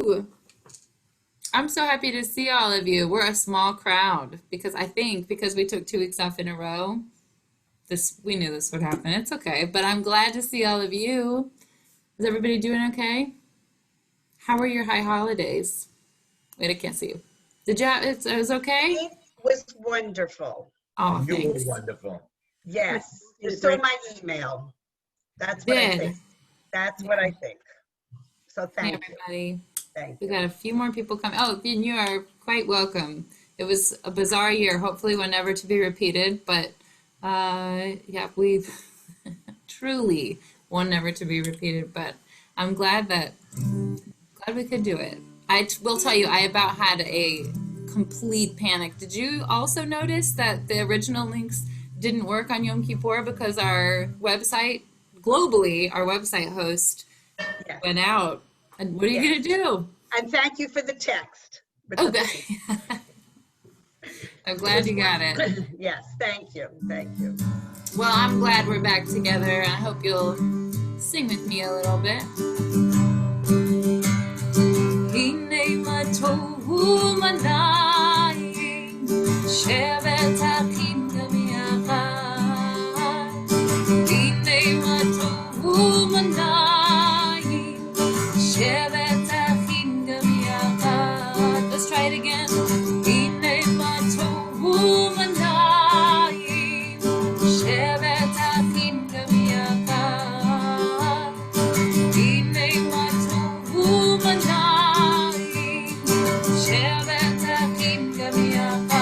Woo! I'm so happy to see all of you. We're a small crowd because I think because we took 2 weeks off in a row, this we knew this would happen. It's okay, but I'm glad to see all of you. Is everybody doing okay? How were your high holidays? Wait, I can't see you. Did you have, it was okay? It was wonderful. Oh, You were thanks. wonderful. Yes. You saw my email. That's what I Did. think. That's what I think. So Hey, thank you. everybody. Thank We you. got a few more people coming. Oh, and you are quite welcome. It was a bizarre year, hopefully one never to be repeated, but yeah, we've truly one never to be repeated, but I'm glad we could do it. Will tell you, I about had a complete panic. Did you also notice that the original links didn't work on Yom Kippur because our website, globally, our website host Yes. went out? And what are you Yes. going to do? And thank you for the text. Oh, I'm glad you got it. Yes, thank you. Thank you. Well, I'm glad we're back together, and I hope you'll sing with me a little bit. הנה מה טוב ומנעים, שבת אחים גם יחד. הנה מה טוב ומנעים, שבת אחים גם יחד. Let's try it again. הנה מה טוב ומנעים, שבת אחים גם יחד. הנה מה טוב ומנעים, שבת אחים גם יחד.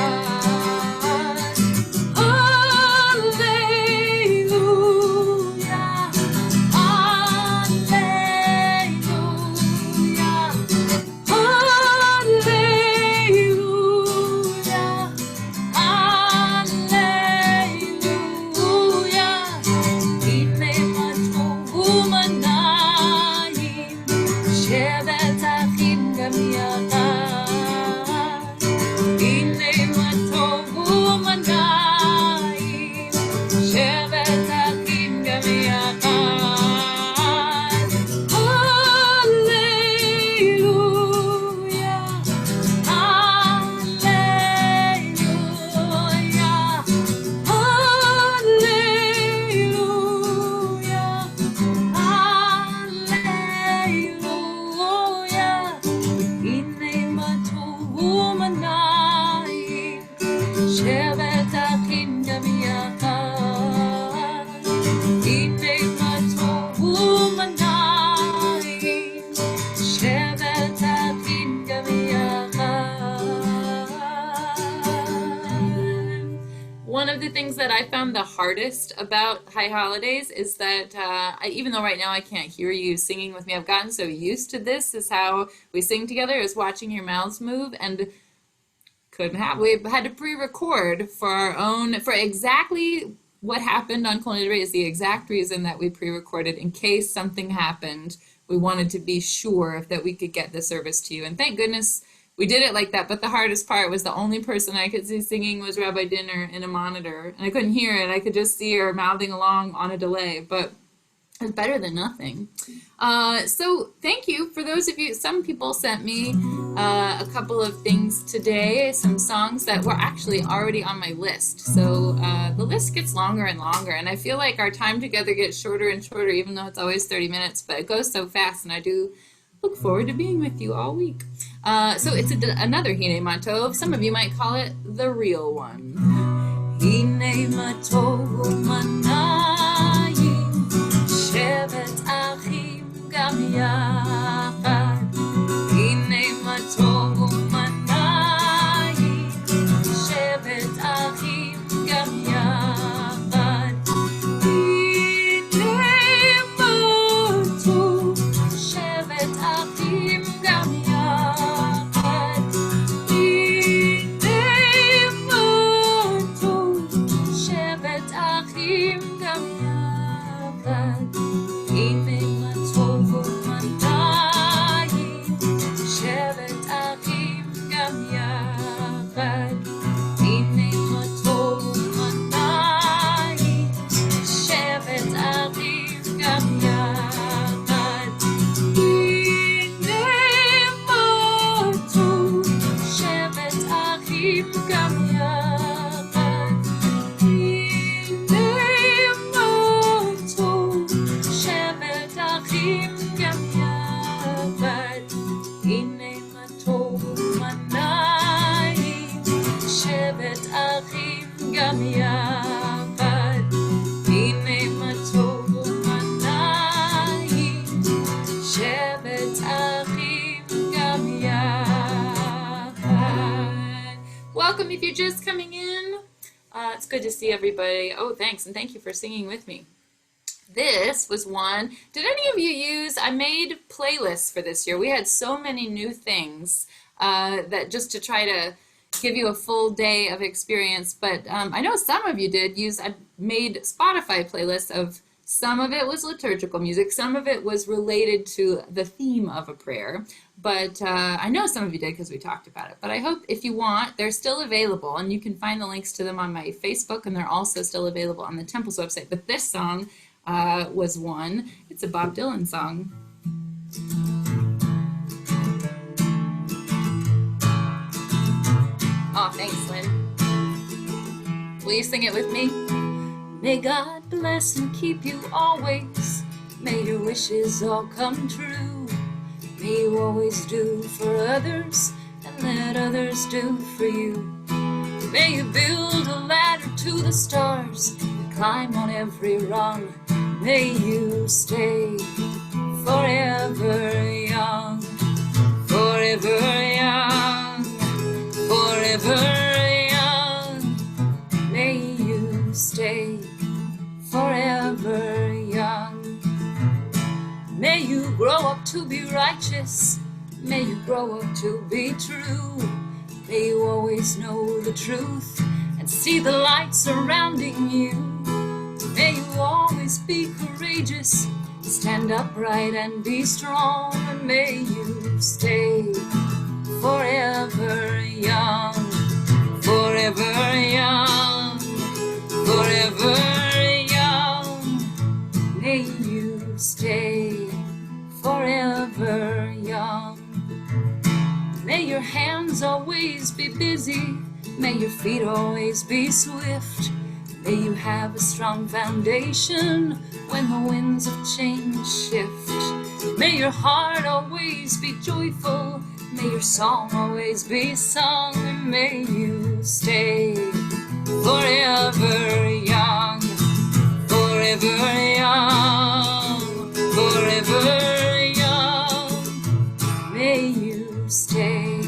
הללויה, הללויה, הללויה, הללויה. הנה מה טוב ומנעים, שבת אחים גם יחד. הנה מה טוב ומנעים, שבת אחים גם יחד. הללויה, הללויה, הללויה. הנה מה טוב ומנעים, שבת אחים גם יחד. הנה מה טוב ומנעים, שבת אחים גם יחד. One of the things that I found the hardest about High Holidays is that even though right now I can't hear you singing with me, I've gotten so used to this is how we sing together, is watching your mouths move, and we had to pre-record for our own, for exactly what happened on Kol Nidre is the exact reason that we pre-recorded in case something happened. We wanted to be sure that we could get the service to you, and thank goodness we did it like that. But the hardest part was the only person I could see singing was Rabbi Dinner in a monitor, and I couldn't hear it. I could just see her mouthing along on a delay, but it's better than nothing. So thank you for those of you. Some people sent me a couple of things today, some songs that were actually already on my list. So the list gets longer and longer, and I feel like our time together gets shorter and shorter, even though it's always 30 minutes, but it goes so fast, and I do look forward to being with you all week. So it's another Hine Matov. Some of you might call it the real one. Hine Matov u'manayim, shevet achim gam yachad. Hine Matov u'manayim, shevet achim gam yachad. Hine Matov, shevet achim gam yachad. הנה מה טוב, שבת אחים גם יחד. הנה מה טוב ומנעים, הנה מה טוב ומנעים, שבת אחים גם יחד. הנה מה טוב ומנעים, שבת אחים גם יחד. Welcome if you're just coming in. It's good to see everybody. Oh, thanks, and thank you for singing with me. This was one. Did any of you use, I made playlists for this year. We had so many new things that just to try to give you a full day of experience, but I know some of you did use, I made Spotify playlists of, some of it was liturgical music, some of it was related to the theme of a prayer, but I know some of you did because we talked about it. But I hope if you want, they're still available, and you can find the links to them on my Facebook, and they're also still available on the Temple's website. But this song was one. It's a Bob Dylan song. Oh, thanks, Lynn. Will you sing it with me? May God bless and keep you always. May your wishes all come true. May you always do for others and let others do for you. May you build a ladder to the stars and climb on every rung. May you stay forever young, forever young, forever young. May you stay forever young. May you grow up to be righteous. May you grow up to be true. May you always know the truth and see the light surrounding you. May you always be courageous, stand upright and be strong. And may you stay forever young, forever young, forever young. May you stay forever young. May your hands always be busy. May your feet always be swift. May you have a strong foundation when the winds of change shift. May your heart always be joyful. May your song always be sung. And may you stay forever young, forever young, forever young. May you stay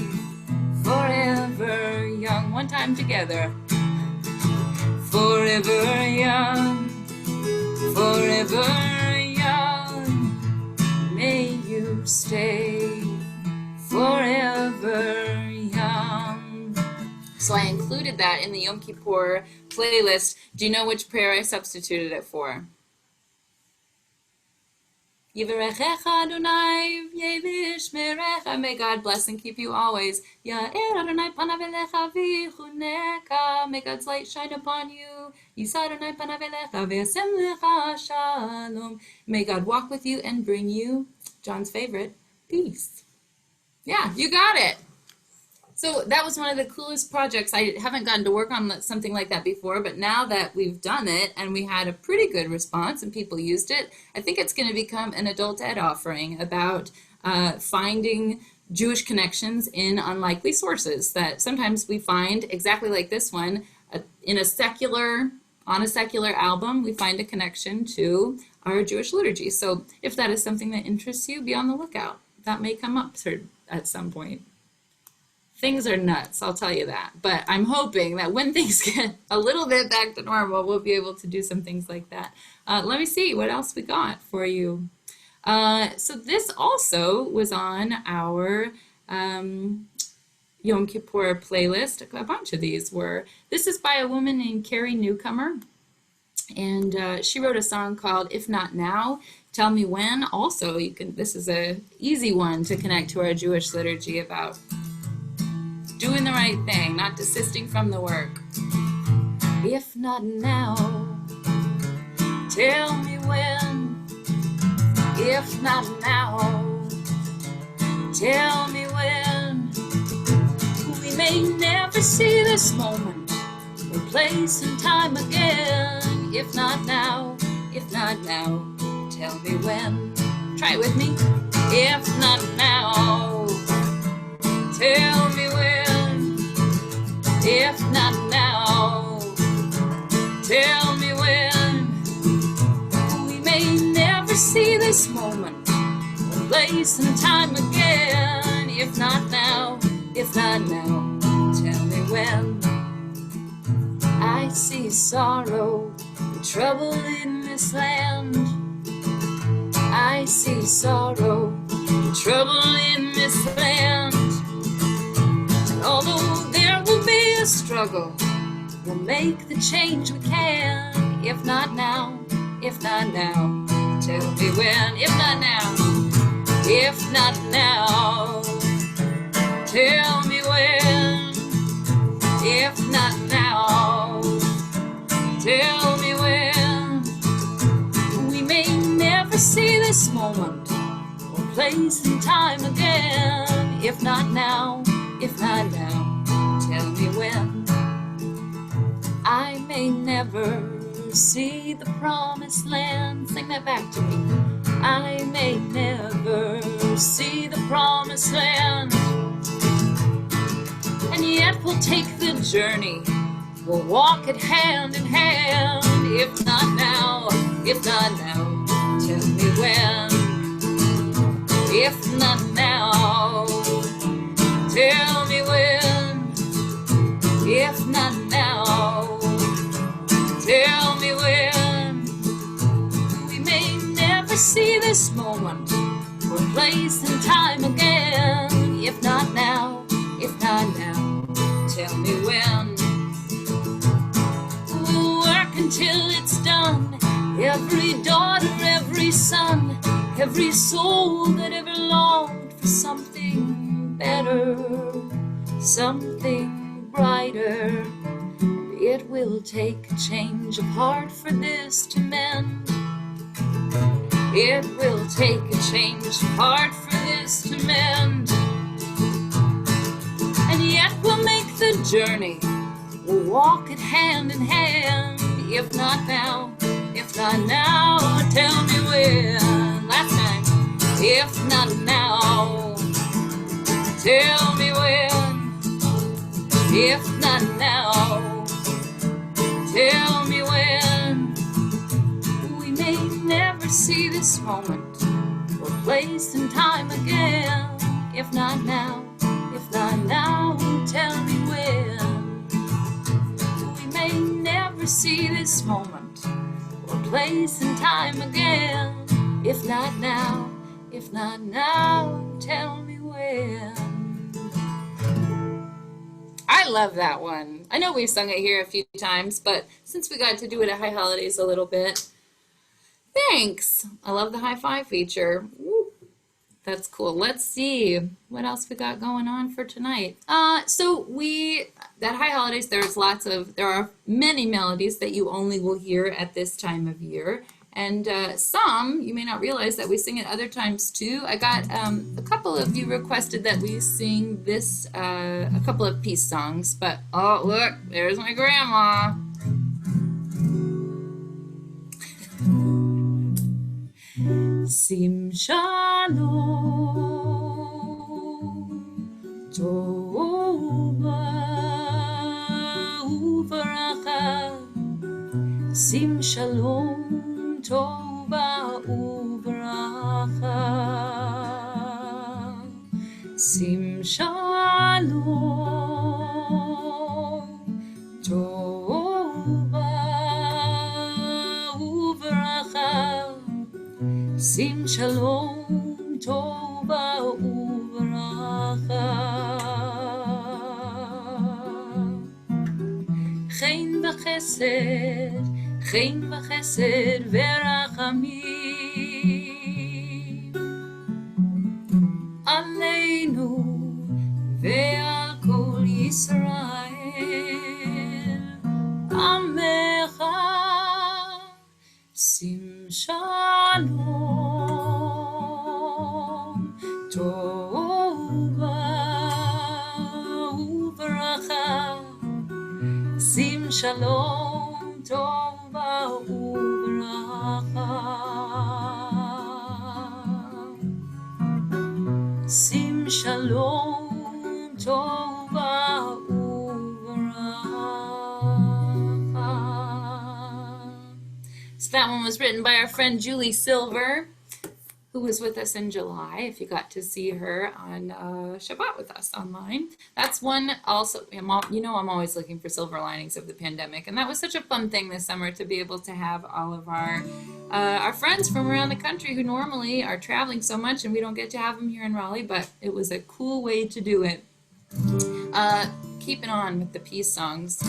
forever young. One time together. Forever young, forever young. May you stay forever young. So I included that in the Yom Kippur playlist. Do you know which prayer I substituted it for? Yivarechecha Adonai v'yishmerecha. May God bless and keep you always. Ya'er Adonai panav elecha v'yichuneka. May God's light shine upon you. Yisa Adonai panav elecha v'yasem lecha shalom. May God walk with you and bring you, John's favorite, peace. Yeah, you got it. So that was one of the coolest projects. I haven't gotten to work on something like that before, but now that we've done it and we had a pretty good response and people used it, I think it's going to become an adult ed offering about finding Jewish connections in unlikely sources that sometimes we find exactly like this one on a secular album. We find a connection to our Jewish liturgy. So if that is something that interests you, be on the lookout. That may come up at some point. Things are nuts, I'll tell you that. But I'm hoping that when things get a little bit back to normal, we'll be able to do some things like that. Let me see what else we got for you. So this also was on our Yom Kippur playlist. A bunch of these were. This is by a woman named Carrie Newcomer. And she wrote a song called If Not Now, Tell Me When. Also, this is an easy one to connect to our Jewish liturgy about doing the right thing, not desisting from the work. If not now, tell me when. If not now, tell me when. We may never see this moment or place and time again. If not now, tell me when. Try it with me. If not now, this moment, place and time again. If not now, if not now, tell me when. I see sorrow and trouble in this land. I see sorrow and trouble in this land. And although there will be a struggle, we'll make the change we can. If not now, if not now, tell me when. If not now, if not now, tell me when. If not now, tell me when. We may never see this moment or place and time again. If not now, if not now, tell me when. I may never see the promised land. Sing that back to me. I may never see the promised land, and yet we'll take the journey. We'll walk it hand in hand. If not now, if not now, tell me when. If not now, tell me when. If not now, tell me when. We may never see this moment or place and time again. If not now, if not now, tell me when. We'll work until it's done. Every daughter, every son, every soul that ever longed for something better, something brighter. It will take a change of heart for this to mend. It will take a change of heart for this to mend. And yet we'll make the journey. We'll walk it hand in hand. If not now, if not now, tell me when. Last time. If not now, tell me when. If not now, tell me when. We may never see this moment or place and time again. If not now, if not now, tell me when. We may never see this moment or place and time again. If not now, if not now, tell me when. I love that one. I know we've sung it here a few times, but since we got to do it at High Holidays a little bit, thanks. I love the high five feature. Woo. That's cool. Let's see what else we got going on for tonight. That High Holidays, there are many melodies that you only will hear at this time of year. And some, you may not realize that we sing at other times too. I got a couple of you requested that we sing this, a couple of peace songs, but oh look, there's my grandma. Sim shalom, tova uveracha. Sim shalom, tova uveracha. Sim shalom, tova uveracha. Sim shalom, tova uveracha. Chen v'chesed, chen v'chesed v'rachamim aleinu ve'al kol Yisrael amecha. Sim shalom, tova uveracha. Sim shalom, tova uveracha. Sim shalom, tova uveracha. So that one was written by our friend Julie Silver. who was with us in July, if you got to see her on Shabbat with us online. That's one also, I'm always looking for silver linings of the pandemic, and that was such a fun thing this summer to be able to have all of our friends from around the country who normally are traveling so much, and we don't get to have them here in Raleigh, but it was a cool way to do it. Keeping on with the peace songs.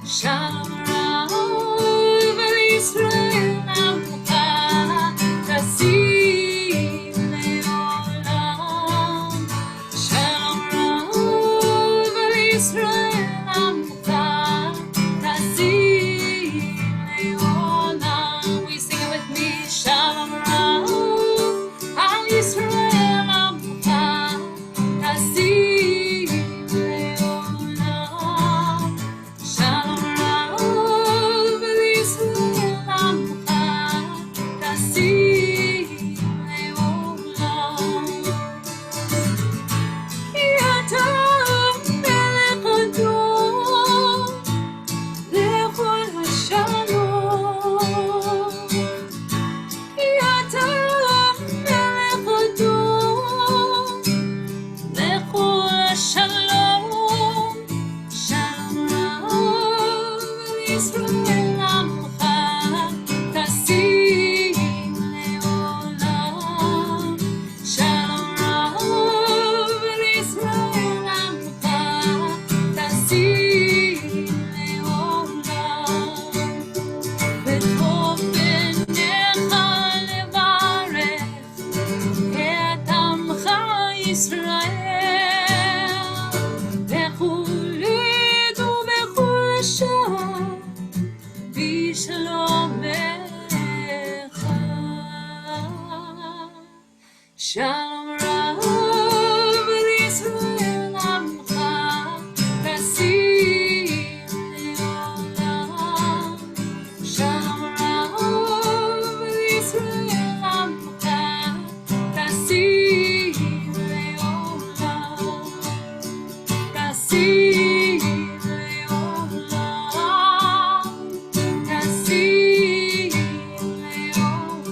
Shalom Rav Yisrael Amuka Tasim Leolam. Shalom Rav Yisrael Amuka Tasim Leolam. We sing it with me. Shalom Rav Yisrael Amuka Tasim Leolam. Shalom Rav Yisrael Amuka Tasim Leolam. Ki ata melech adon lechol hashalom. Ki ata melech adon lechol hashalom. Shalom Rav Yisrael Amuka Tasim Leolam. Shalom Rav Yisrael Amuka Tasim Leolam. וטוב בעיניך לברך את עמך ישראל, בכל עת ובכל שעה, בשלומך. שלום רב לישראל עמך, תשים לעולם. שלום רב לישראל עמך, תשים לעולם. תשים לעולם. תשים לעולם.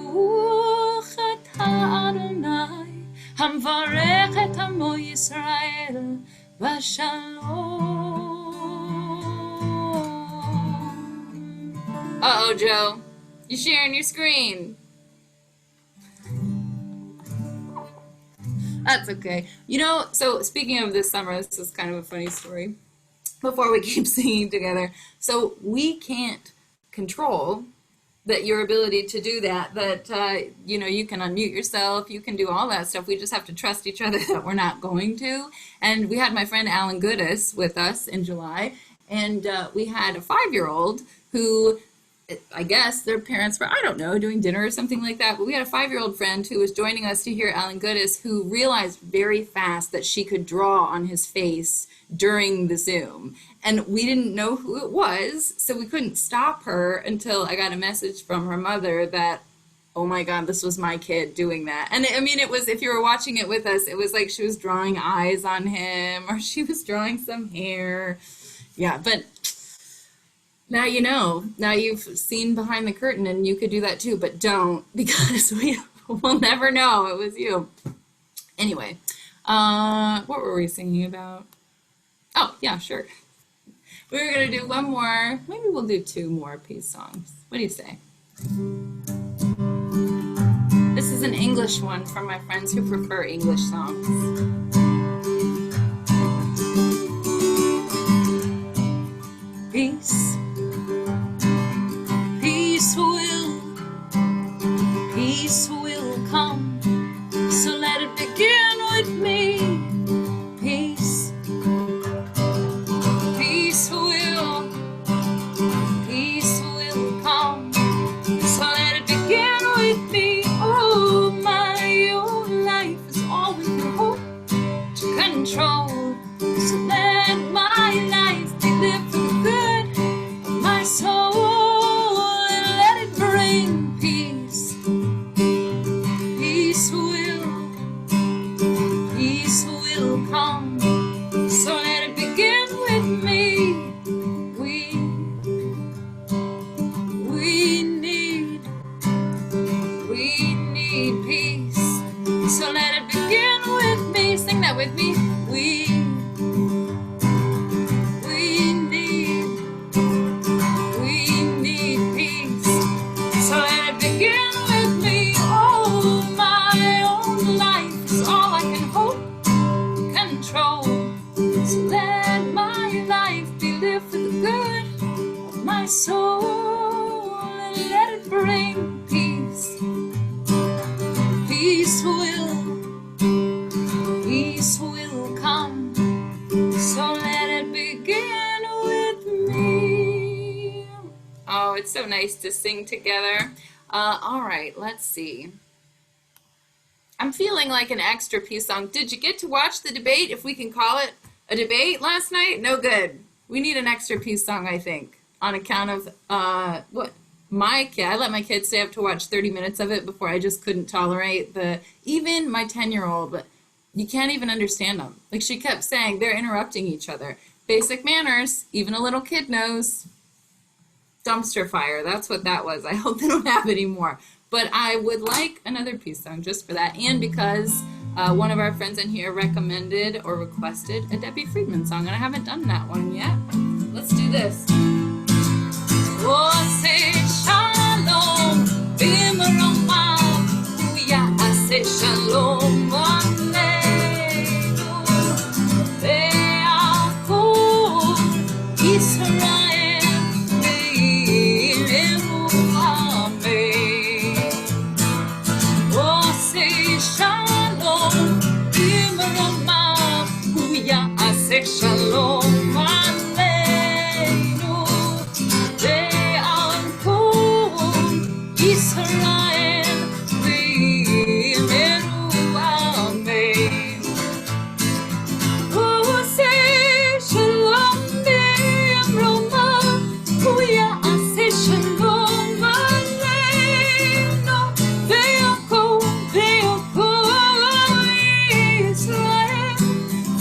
ברוך אתה אדוני המברך את עמו ישראל בשלום. Uh-oh, Joe. You're sharing your screen. That's okay. So speaking of this summer, this is kind of a funny story. Before we keep singing together. So we can't control that your ability to do that, you can unmute yourself, you can do all that stuff. We just have to trust each other that we're not going to. And we had my friend Alan Goodis with us in July, and we had a 5-year-old who, I guess their parents were, I don't know, doing dinner or something like that, but we had a 5-year-old friend who was joining us to hear Alan Goodis, who realized very fast that she could draw on his face during the Zoom. And we didn't know who it was, so we couldn't stop her until I got a message from her mother that, oh my God, this was my kid doing that. And I mean, it was, if you were watching it with us, it was like she was drawing eyes on him, or she was drawing some hair. Yeah, but now you know. Now you've seen behind the curtain, and you could do that too, but don't, because we'll never know it was you. Anyway, what were we singing about? Oh, yeah, sure. We were going to do one more, maybe we'll do 2 more peace songs. What do you say? This is an English one from my friends who prefer English songs. Peace, peace will come, so let it begin with me. Peace, peace will come, so let it begin with me. Oh, my own life is all we can hope to control, so let my life be lived for the good it's so nice to sing together. All right, let's see. I'm feeling like an extra peace song. Did you get to watch the debate, if we can call it a debate, last night? No good. We need an extra peace song, I think, on account of what my kid. I let my kids stay up to watch 30 minutes of it before I just couldn't tolerate even my 10-year-old, you can't even understand them. Like, she kept saying they're interrupting each other. Basic manners, even a little kid knows. Dumpster fire, that's what that was. I hope they don't have any more. But I would like another peace song just for that, and because one of our friends in here recommended or requested a Debbie Friedman song, and I haven't done that one yet. Let's do this. Oh, say shalom, bimroma, uya, say shalom, aleinu, ve'achol Israel, ve'ilenu amen. Oh, say shalom, bimroma, uya, say shalom, aleinu, Israel, ve'ilenu amen. Oh, say shalom, bimroma, uya, say shalom, aleinu, ve'achol Israel,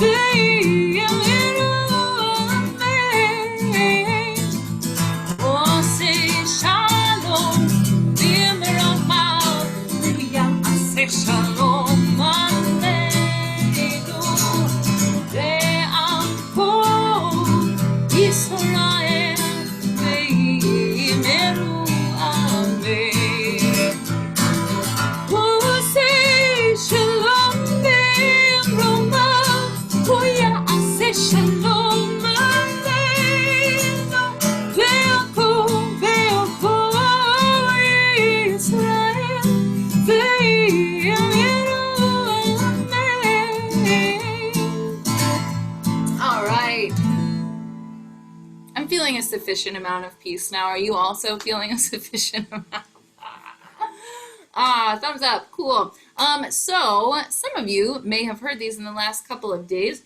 ve'ilenu amen. Oh, say shalom, bimroma, uya, say shalom, aleinu, ve'achol Israel, ve'ilenu amen. Oh, say shalom, bimroma, uya, say shalom, aleinu, ve'achol Israel, ve'ilenu amen. All right. I'm feeling a sufficient amount of peace now. Are you also feeling a sufficient amount? Thumbs up. Cool. So some of you may have heard these in the last couple of days.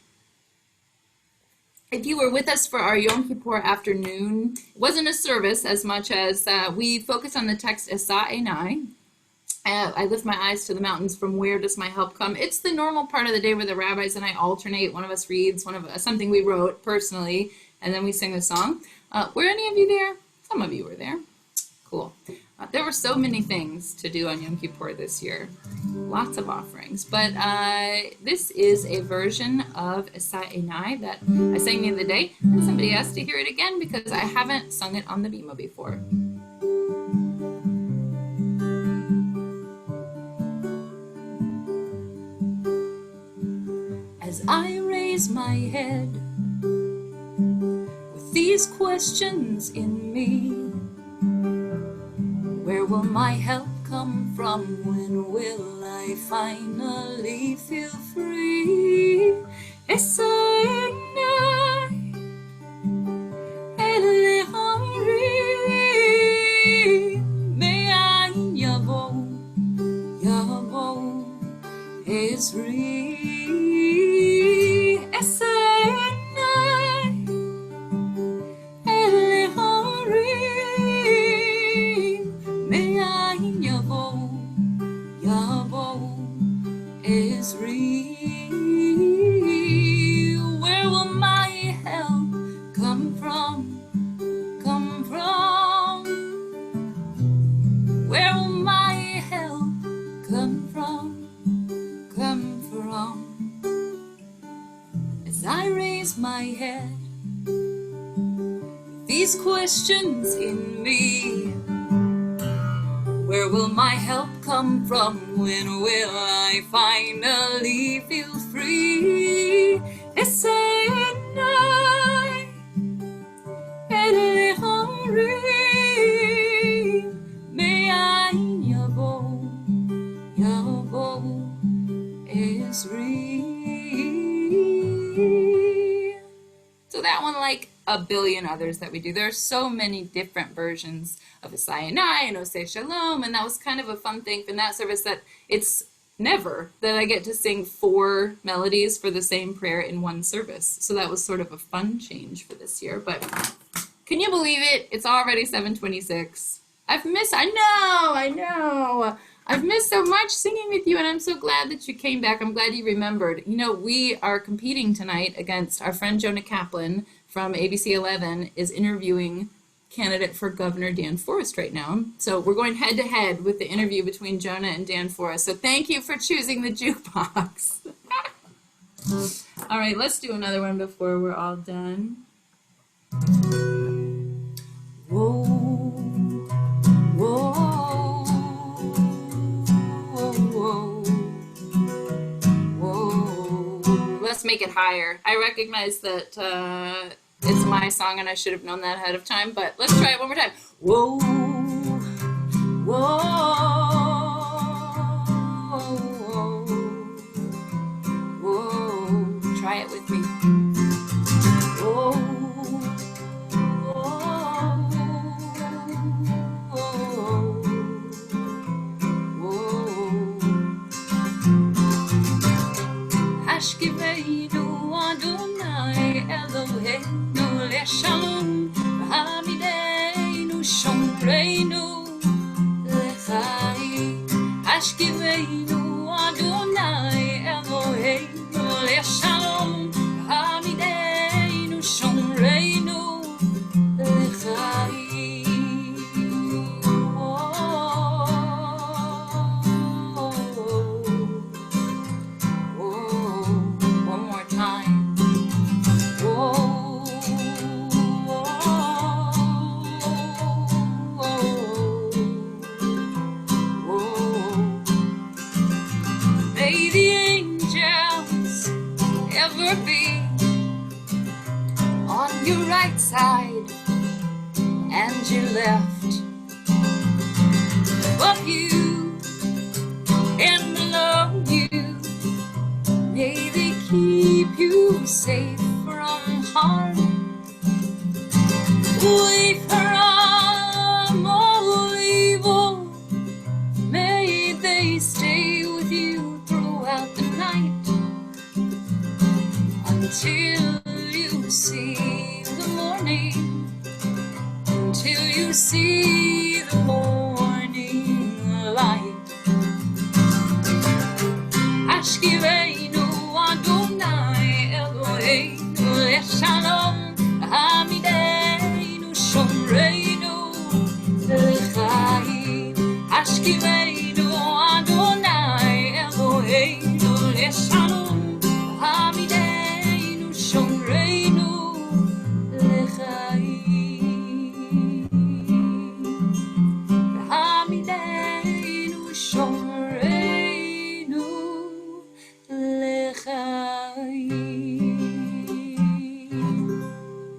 If you were with us for our Yom Kippur afternoon, it wasn't a service as much as we focused on the text Esa Einai. I lift my eyes to the mountains. From where does my help come? It's the normal part of the day where the rabbis and I alternate. One of us reads something we wrote personally, and then we sing the song. Were any of you there? Some of you were there. Cool. There were so many things to do on Yom Kippur this year. Lots of offerings. But this is a version of Esa Einai that I sang the other day, and somebody asked to hear it again because I haven't sung it on the Bima before. As I raise my head with these questions in me, where will my help come from? When will I finally feel free? Esa Einai el Harim, me'ayin yavo Ezri. Esa Einai el Harim, me'ayin yavo Ezri. Where will my help come from? Where will my help come from? As I raise my head, these questions in me, where will my help come from? When will I finally feel free? Esa Einai el Harim, me'ayin yavo Ezri. So So that one, like a billion others that we do, there are so many different versions of Asayanai and Oseh Shalom, and that was kind of a fun thing from that service that it's never that I get to sing 4 melodies for the same prayer in one service. So that was sort of a fun change for this year. But can you believe it? It's already 7:26. I know. I've missed so much singing with you, and I'm so glad that you came back. I'm glad you remembered. You know, we are competing tonight against our friend Jonah Kaplan from ABC 11 is interviewing candidate for Governor Dan Forest right now. So we're going head to head with the interview between Jonah and Dan Forest. So thank you for choosing the jukebox. All right, let's do another one before we're all done. Whoa, whoa, whoa, whoa. Let's make it higher. I recognize that it's my song and I should have known that ahead of time, but let's try it one more time. Whoa, whoa, whoa. Try it with me. Whoa, whoa, whoa. Hashkiveinu Adonai Eloheinu Leshalom Hamideinu Shomreinu Lechai Hashkiveinu Adonai Eloheinu Leshalom Hamideinu Shomreinu Lechai. May the angels ever be on your right side and your left, above you and below you. May they keep you safe from harm, away from all evil. May they stay with you throughout the night until you see the morning, until you see the morning light. Ashkiveinu Adonai Eloheinu Leshalom Hamideinu Shomreinu Lechai. Ashkiveinu Adonai Eloheinu Leshalom Hamideinu Shomreinu Lechai. Hamideinu Shomreinu Lechai.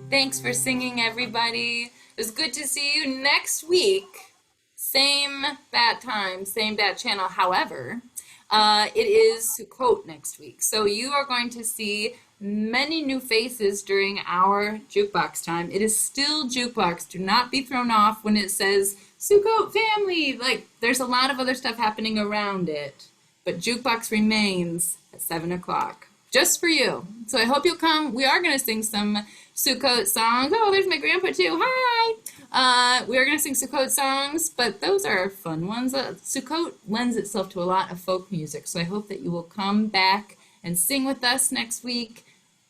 Thanks for singing, everybody. It was good to see you next week. Same bat time, same bat channel. However, it is Sukkot next week. So you are going to see many new faces during our jukebox time. It is still jukebox. Do not be thrown off when it says Sukkot family. Like, there's a lot of other stuff happening around it. But jukebox remains at 7 o'clock. Just for you. So I hope you'll come. We are going to sing some Sukkot songs. Oh, there's my grandpa too. Hi! We are going to sing Sukkot songs, but those are fun ones. Sukkot lends itself to a lot of folk music, so I hope that you will come back and sing with us next week.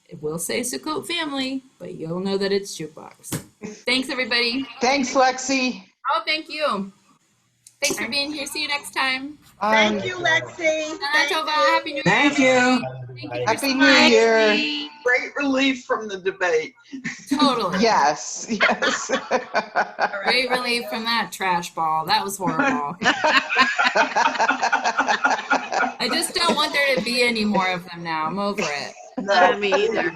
It will say Sukkot family, but you'll know that it's jukebox. Thanks, everybody. Thanks, Lexi. Oh, thank you. Thanks for being here. See you next time. Thank you, Lexi. Shana Tova. Happy New Year. Thank you. Thank you for Happy New smiling. Year. Great relief from the debate. Totally. Yes, yes. Great relief from that trash ball. That was horrible. I just don't want there to be any more of them now. I'm over it. No. Me either.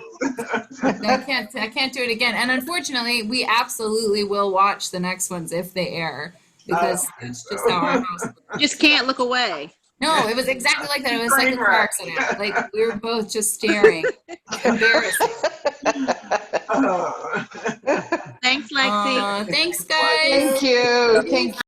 I can't do it again. And unfortunately, we absolutely will watch the next ones if they air, because it's just how our house works. Just can't look away. No, it was exactly like that. It was like a car accident. Like, we were both just staring. Embarrassing. thank